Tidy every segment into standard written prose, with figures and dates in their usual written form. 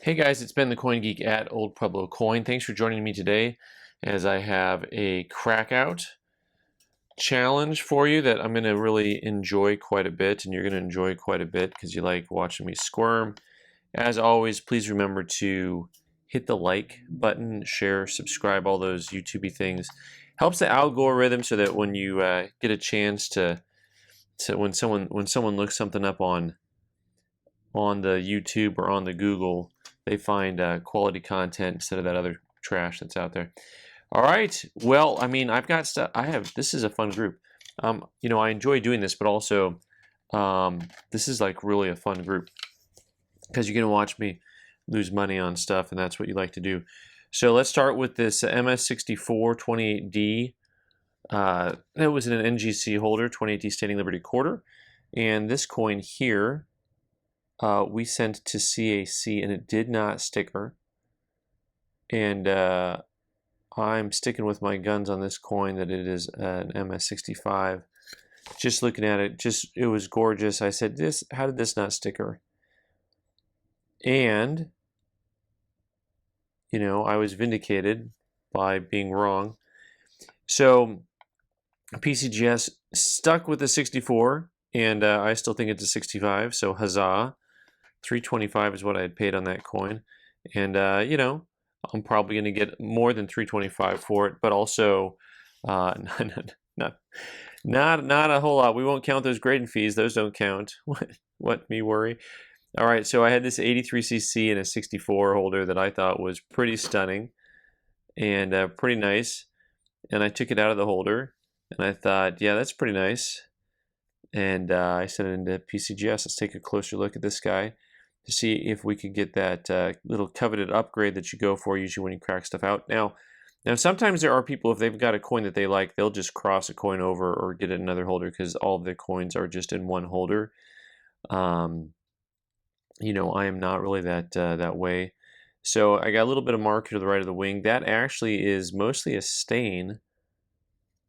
Hey guys, it's Ben the Coin Geek at Old Pueblo Coin. Thanks for joining me today as I have a Crackout challenge for you that I'm going to really enjoy quite a bit, and you're going to enjoy quite a bit because you like watching me squirm. As always, please remember to hit the like button, share, subscribe, all those YouTubey things. Helps the algorithm so that when you get a chance to when someone looks something up on the YouTube or on the Google, they find quality content instead of that other trash that's out there. All right. Well, I mean, I've got stuff. This is a fun group. I enjoy doing this, but also this is like really a fun group because you're gonna watch me lose money on stuff, and that's what you like to do. So let's start with this MS64 28D. It was an NGC holder, 28D Standing Liberty Quarter, and this coin here we sent to CAC, and it did not sticker. And I'm sticking with my guns on this coin that it is an MS65. Just looking at it, it was gorgeous. I said, how did this not sticker? And I was vindicated by being wrong. So PCGS stuck with the 64, and I still think it's a 65. So huzzah! 325 is what I had paid on that coin, and I'm probably going to get more than 325 for it, but also not a whole lot. We won't count those grading fees; those don't count. What me worry? All right, so I had this 83cc and a 64 holder that I thought was pretty stunning and pretty nice, and I took it out of the holder, and I thought, yeah, that's pretty nice, and I sent it into PCGS. Let's take a closer look at this guy to see if we could get that little coveted upgrade that you go for usually when you crack stuff out. Now sometimes there are people, if they've got a coin that they like, they'll just cross a coin over or get another holder because all of their coins are just in one holder. I am not really that way. So I got a little bit of marker to the right of the wing. That actually is mostly a stain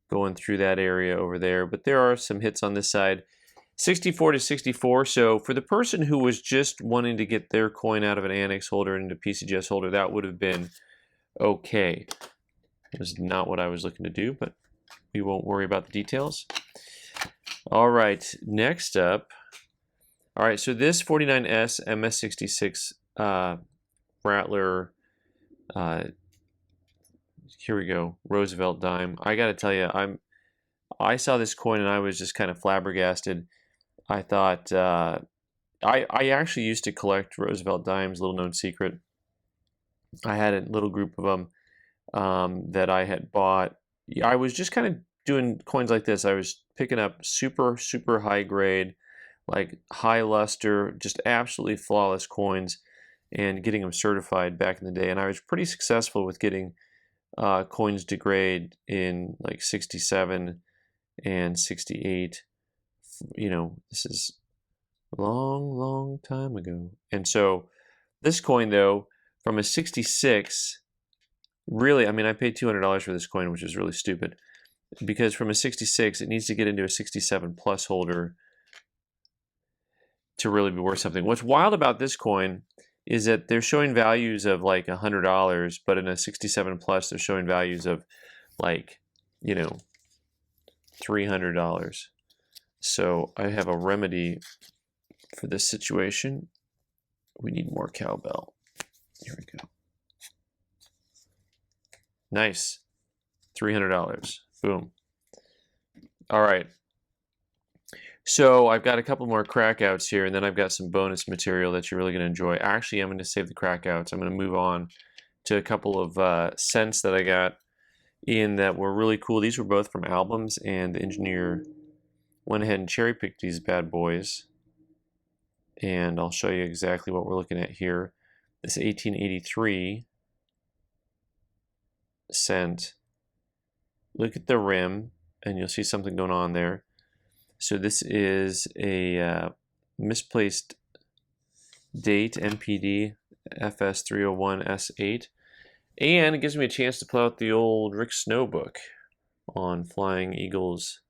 going through that area over there, but there are some hits on this side. 64 to 64, so for the person who was just wanting to get their coin out of an Annex holder into PCGS holder, that would have been okay. It was not what I was looking to do, but we won't worry about the details. All right, next up. All right, so this 49S MS66 Rattler, here we go, Roosevelt dime. I got to tell you, I saw this coin and I was just kind of flabbergasted. I thought, I actually used to collect Roosevelt dimes, little known secret. I had a little group of them that I had bought. I was just kind of doing coins like this. I was picking up super, super high grade, like high luster, just absolutely flawless coins and getting them certified back in the day. And I was pretty successful with getting coins degrade in like 67 and 68. This is a long time ago. And so this coin, though, from a 66, really, I mean, I paid $200 for this coin, which is really stupid, because from a 66, it needs to get into a 67 plus holder to really be worth something. What's wild about this coin is that they're showing values of like $100, but in a 67 plus, they're showing values of like, $300. So I have a remedy for this situation. We need more cowbell. Here we go. Nice. $300. Boom. All right. So I've got a couple more crackouts here, and then I've got some bonus material that you're really going to enjoy. Actually, I'm going to save the crackouts. I'm going to move on to a couple of cents that I got in that were really cool. These were both from albums, and the engineer went ahead and cherry picked these bad boys, and I'll show you exactly what we're looking at here. This 1883 cent. Look at the rim, and you'll see something going on there. So this is a misplaced date, NPD FS301S8, and it gives me a chance to pull out the old Rick Snow book on flying eagles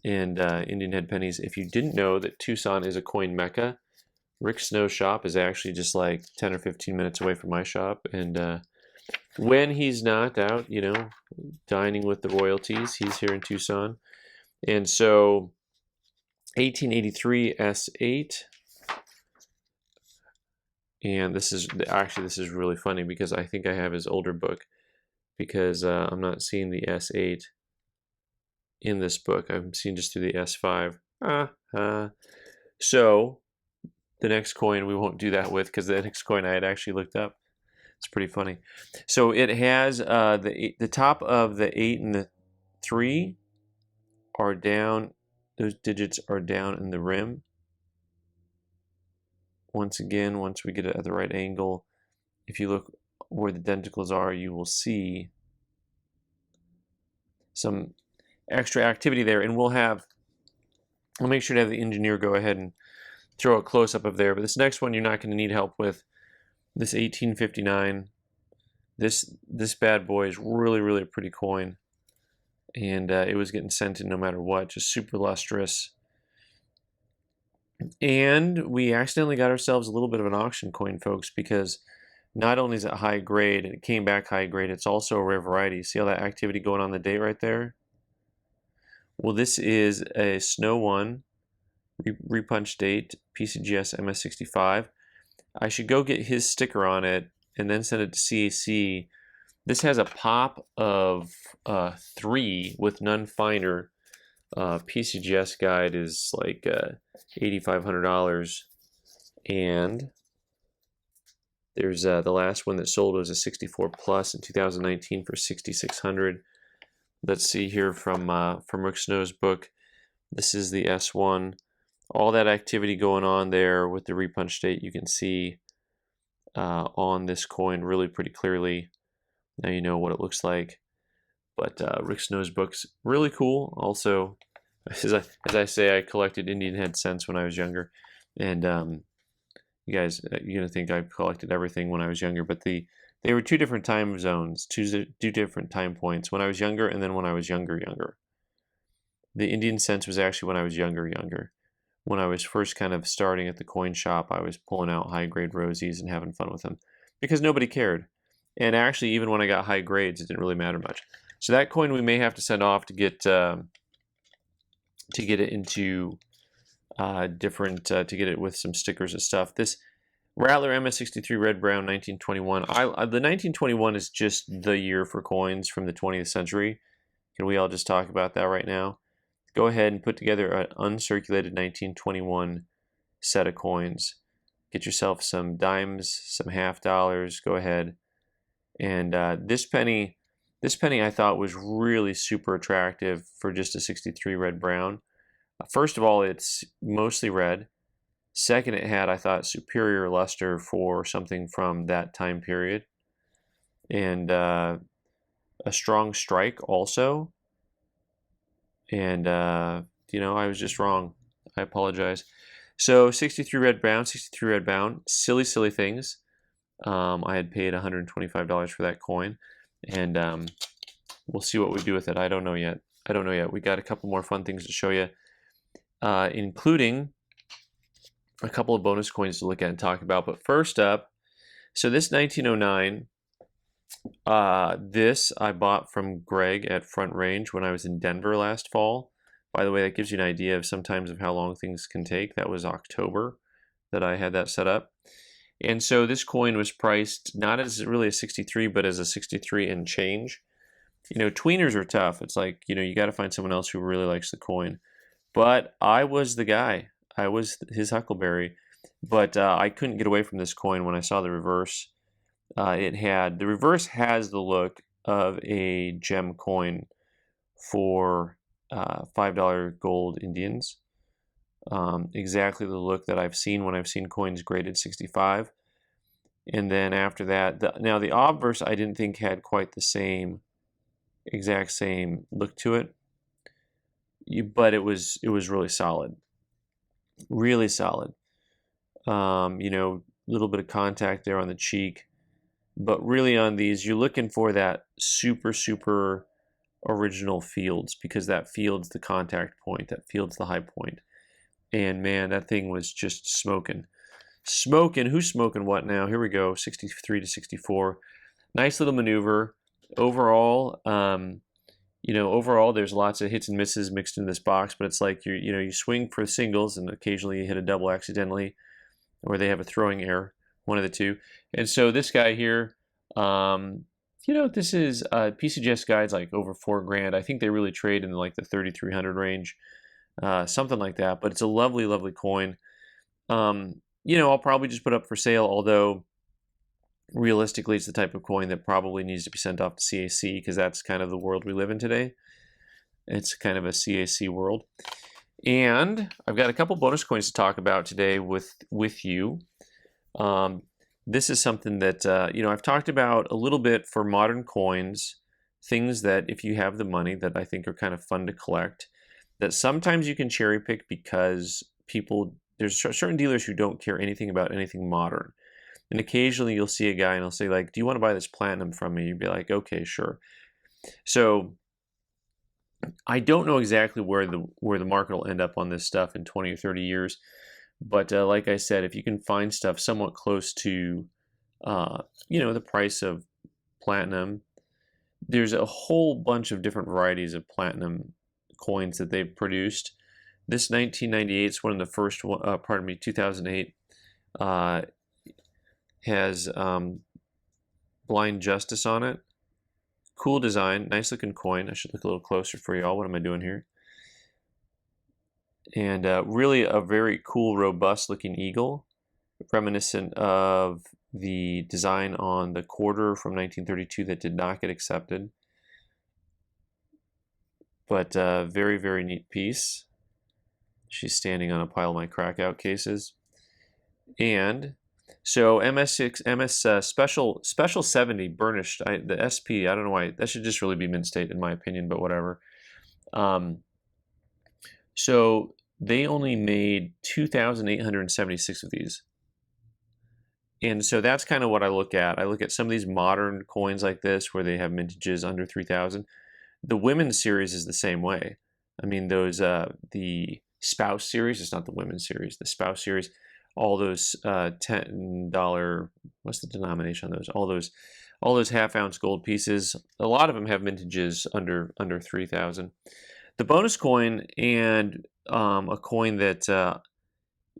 and Indian head pennies. If you didn't know that Tucson is a coin mecca, Rick Snow's shop is actually just like 10 or 15 minutes away from my shop, and when he's not out, you know, dining with the royalties, he's here in Tucson. And so 1883 S8, and this is really funny because I think I have his older book, because I'm not seeing the S8 in this book. I'm seeing just through the S5. So the next coin we won't do that with, because the next coin I had actually looked up. It's pretty funny. So it has the top of the 8 and the 3 are down. Those digits are down in the rim. Once again, once we get it at the right angle, if you look where the denticles are, you will see some extra activity there, and I'll make sure to have the engineer go ahead and throw a close-up of there. But this next one you're not going to need help with. This 1859, this bad boy is really a pretty coin, and it was getting sent in no matter what, just super lustrous. And we accidentally got ourselves a little bit of an auction coin, folks, because not only is it high grade, and it came back high grade, it's also a rare variety. See all that activity going on the date right there? Well, this is a Snow 1 repunch date, PCGS MS65. I should go get his sticker on it and then send it to CAC. This has a pop of 3 with none finer. PCGS guide is like $8,500, and there's the last one that sold was a 64 plus in 2019 for $6,600. Let's see here from Rick Snow's book. This is the S1. All that activity going on there with the repunch date, you can see on this coin really pretty clearly. Now you know what it looks like. But Rick Snow's book's really cool. Also, as I say, I collected Indian head cents when I was younger, and you guys, you're gonna think I collected everything when I was younger, but they were 2 different time zones, two different time points. When I was younger, and then when I was younger. The Indian cents was actually when I was younger. When I was first kind of starting at the coin shop, I was pulling out high grade rosies and having fun with them because nobody cared. And actually, even when I got high grades, it didn't really matter much. So that coin we may have to send off to get it into different, to get it with some stickers and stuff. This Rattler MS63 Red Brown 1921. The 1921 is just the year for coins from the 20th century. Can we all just talk about that right now? Go ahead and put together an uncirculated 1921 set of coins. Get yourself some dimes, some half dollars. Go ahead. And this penny I thought was really super attractive for just a 63 red brown. First of all, it's mostly red. Second, it had, I thought, superior luster for something from that time period. And a strong strike also. And, you know, I was just wrong. I apologize. So 63 red brown, silly things. I had paid $125 for that coin, and we'll see what we do with it. I don't know yet. We got a couple more fun things to show you, including a couple of bonus coins to look at and talk about. But first up, so this 1909, this I bought from Greg at Front Range when I was in Denver last fall. By the way, that gives you an idea of sometimes of how long things can take. That was October that I had that set up. And so this coin was priced not as really a 63, but as a 63 and change. You know, tweeners are tough. It's like, you know, you got to find someone else who really likes the coin. But I was the guy. I was his huckleberry. But I couldn't get away from this coin when I saw the reverse. The reverse has the look of a gem coin for $5 gold Indians. Exactly the look that I've seen when I've seen coins graded 65. And then after that, now the obverse I didn't think had quite the exact same look to it, but it was really solid, really solid. You know, a little bit of contact there on the cheek, but really on these, you're looking for that super original fields, because that fields the contact point, that fields the high point. And man, that thing was just smoking. Smoking. Who's smoking what now? Here we go. 63 to 64. Nice little maneuver. Overall, overall there's lots of hits and misses mixed in this box, but it's like you swing for singles and occasionally you hit a double accidentally, or they have a throwing error, one of the two. And so this guy here, this is PCGS guides like over $4 grand. I think they really trade in like the 3,300 range, something like that. But it's a lovely, lovely coin. I'll probably just put up for sale, although realistically it's the type of coin that probably needs to be sent off to CAC, because that's kind of the world we live in today. It's kind of a CAC world. And I've got a couple bonus coins to talk about today with you. This is something that I've talked about a little bit for modern coins, things that if you have the money that I think are kind of fun to collect, that sometimes you can cherry pick because there's certain dealers who don't care anything about anything modern. And occasionally you'll see a guy and he'll say like, do you want to buy this platinum from me? You'd be like, okay, sure. So I don't know exactly where the market will end up on this stuff in 20 or 30 years. But like I said, if you can find stuff somewhat close to, the price of platinum, there's a whole bunch of different varieties of platinum coins that they've produced. This 1998 is one of the first, 2008, has Blind Justice on it. Cool design, nice looking coin. I should look a little closer for y'all. What am I doing here? And really a very cool, robust looking eagle, reminiscent of the design on the quarter from 1932 that did not get accepted. But very, very neat piece. She's standing on a pile of my Crackout cases. And so MS Special 70 burnished. The SP, I don't know why, that should just really be mint state in my opinion, but whatever. So they only made 2,876 of these. And so that's kind of what I look at. I look at some of these modern coins like this where they have mintages under 3,000. The women's series is the same way. I mean, those the Spouse series, it's not the women's series, the Spouse series, all those $10, what's the denomination on those? All those half-ounce gold pieces, a lot of them have mintages under 3,000. The bonus coin, and a coin that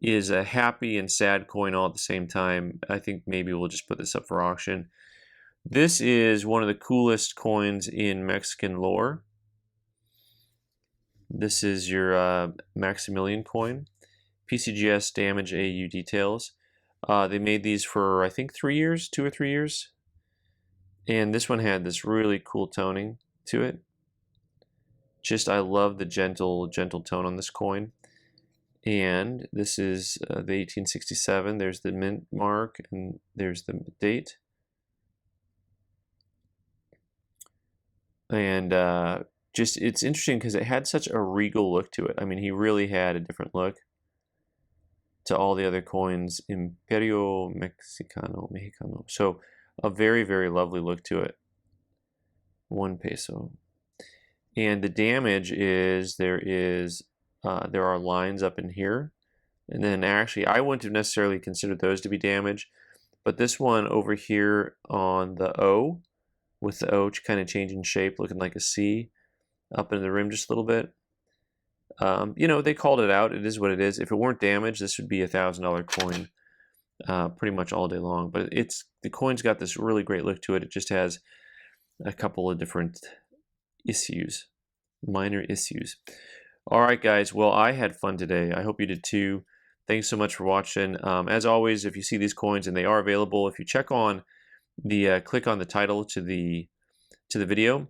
is a happy and sad coin all at the same time. I think maybe we'll just put this up for auction. This is one of the coolest coins in Mexican lore. This is your Maximilian coin. PCGS damage AU details. They made these for, I think, 3 years, 2 or 3 years. And this one had this really cool toning to it. I love the gentle tone on this coin. And this is the 1867. There's the mint mark and there's the date. And it's interesting because it had such a regal look to it. I mean, he really had a different look to all the other coins. Imperio Mexicano. So a very, very lovely look to it. 1 peso. And the damage is there are lines up in here, and then actually I wouldn't have necessarily considered those to be damage, but this one over here on the O, with the O kind of changing shape, looking like a C up into the rim just a little bit. They called it out. It is what it is. If it weren't damaged, this would be a $1,000 coin pretty much all day long. But the coin's got this really great look to it. It just has a couple of different issues, minor issues. All right, guys. Well, I had fun today. I hope you did too. Thanks so much for watching. As always, if you see these coins and they are available, if you check on the click on the title to the video,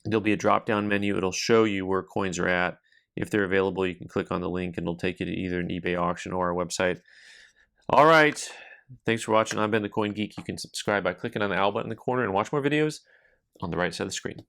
there'll be a drop-down menu. It'll show you where coins are at. If they're available, you can click on the link and it'll take you to either an eBay auction or our website. All right. Thanks for watching. I've been the Coin Geek. You can subscribe by clicking on the owl button in the corner and watch more videos on the right side of the screen.